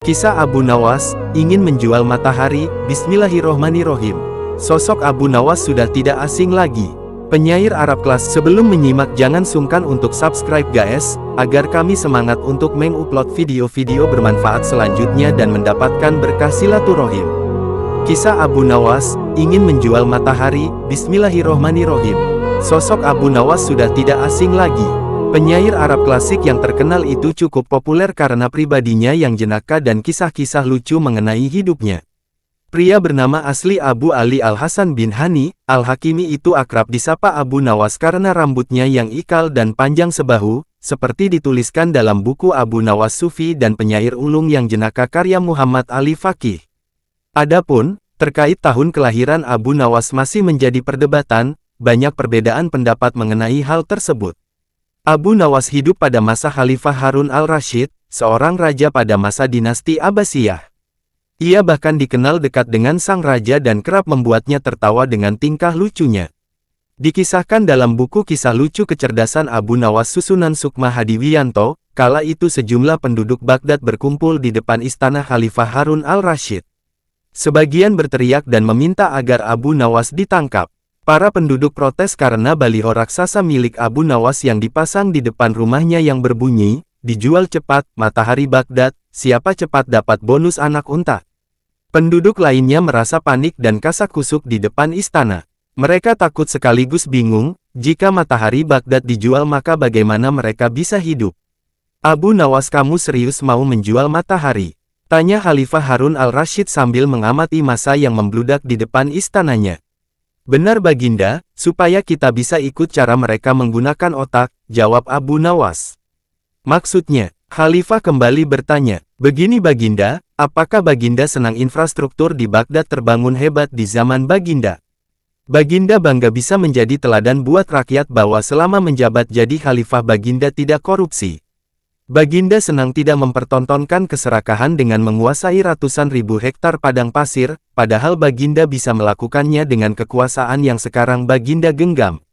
Kisah Abu Nawas, ingin menjual matahari. Bismillahirrohmanirrohim. Sosok Abu Nawas sudah tidak asing lagi. Penyair Arab kelas. Sebelum menyimak jangan sungkan untuk subscribe guys, agar kami semangat untuk mengupload video-video bermanfaat selanjutnya dan mendapatkan berkah silaturahim. Kisah Abu Nawas, ingin menjual matahari. Bismillahirrohmanirrohim. Sosok Abu Nawas sudah tidak asing lagi. Penyair Arab klasik yang terkenal itu cukup populer karena pribadinya yang jenaka dan kisah-kisah lucu mengenai hidupnya. Pria bernama asli Abu Ali Al-Hasan bin Hani, Al-Hakimi itu akrab disapa Abu Nawas karena rambutnya yang ikal dan panjang sebahu, seperti dituliskan dalam buku Abu Nawas Sufi dan penyair ulung yang jenaka karya Muhammad Ali Faqih. Adapun, terkait tahun kelahiran Abu Nawas masih menjadi perdebatan, banyak perbedaan pendapat mengenai hal tersebut. Abu Nawas hidup pada masa Khalifah Harun al-Rasyid, seorang raja pada masa dinasti Abbasiyah. Ia bahkan dikenal dekat dengan sang raja dan kerap membuatnya tertawa dengan tingkah lucunya. Dikisahkan dalam buku Kisah Lucu Kecerdasan Abu Nawas susunan Sukma Hadiwiyanto, kala itu sejumlah penduduk Baghdad berkumpul di depan istana Khalifah Harun al-Rasyid. Sebagian berteriak dan meminta agar Abu Nawas ditangkap. Para penduduk protes karena baliho raksasa milik Abu Nawas yang dipasang di depan rumahnya yang berbunyi, "Dijual cepat, matahari Baghdad, siapa cepat dapat bonus anak unta." Penduduk lainnya merasa panik dan kasak-kusuk di depan istana. Mereka takut sekaligus bingung, jika matahari Baghdad dijual maka bagaimana mereka bisa hidup. "Abu Nawas, kamu serius mau menjual matahari?" tanya Khalifah Harun al-Rasyid sambil mengamati massa yang membludak di depan istananya. "Benar Baginda, supaya kita bisa ikut cara mereka menggunakan otak," jawab Abu Nawas. "Maksudnya?" Khalifah kembali bertanya. "Begini Baginda, apakah Baginda senang infrastruktur di Baghdad terbangun hebat di zaman Baginda? Baginda bangga bisa menjadi teladan buat rakyat bahwa selama menjabat jadi Khalifah Baginda tidak korupsi. Baginda senang tidak mempertontonkan keserakahan dengan menguasai ratusan ribu hektar padang pasir, padahal Baginda bisa melakukannya dengan kekuasaan yang sekarang Baginda genggam."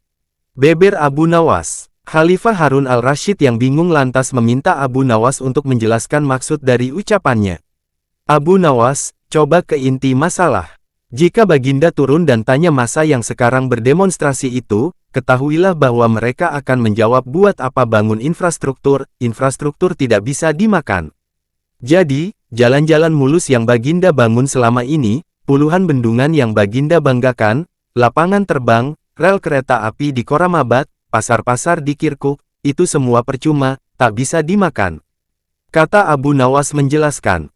Beber Abu Nawas. Khalifah Harun al-Rasyid yang bingung lantas meminta Abu Nawas untuk menjelaskan maksud dari ucapannya. "Abu Nawas, coba ke inti masalah. Jika Baginda turun dan tanya massa yang sekarang berdemonstrasi itu, ketahuilah bahwa mereka akan menjawab buat apa bangun infrastruktur, infrastruktur tidak bisa dimakan. Jadi, jalan-jalan mulus yang Baginda bangun selama ini, puluhan bendungan yang Baginda banggakan, lapangan terbang, rel kereta api di Koramabad, pasar-pasar di Kirkuk, itu semua percuma, tak bisa dimakan," kata Abu Nawas menjelaskan.